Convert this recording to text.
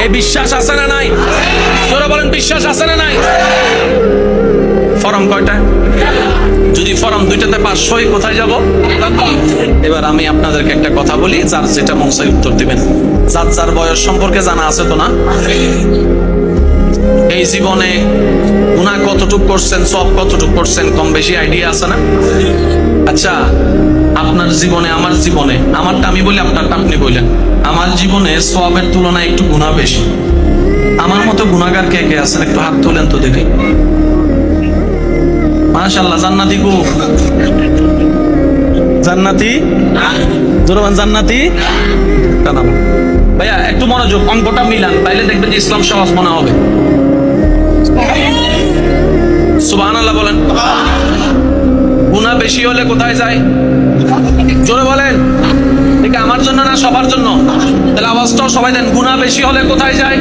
এই বিশ্বাস আছে না নাই? তোরা বলেন বিশ্বাস আছে না নাই? ফরম কয়টা? যদি ফরম দুইটাতে 500 হয়, কোথায় যাব? এবার আমি আপনাদেরকে একটা কথা বলি, যার যেটা মন চায় উত্তর দিবেন। যার যার বয়স সম্পর্কে জানা আছে তো না? এই জীবনে গুনাহ কতটুক করছেন, সওয়াব কতটুক করছেন, কম বেশি আইডিয়া আছে না? আচ্ছা, আপনার জীবনে, আমার জীবনে, আমারটা আমি বলি, আপনারটা আপনি বললেন। আমার জীবনে সওয়াবের তুলনায় একটু গুনাহ বেশি। আমার মতো গুনাহগার কে কে আছেন? একটু হাত তোলেন তো দেখি। মাশাআল্লাহ, জান্নাতি গো, জান্নাতি, জোরবান জান্নাতি। ভাইয়া একটু মনোযোগ, অঙ্কটা মিলান, তাইলে দেখবেন যে ইসলাম সহজ মনে হবে। সুবহানাল্লাহ বলেন। গুনাহ বেশি হলে কোথায় যায়? জোরে বলেন। ঠিক আমার জন্য না সবার জন্য? তাহলে আওয়াজটাও সবাই দেন। গুনাহ বেশি হলে কোথায় যায়?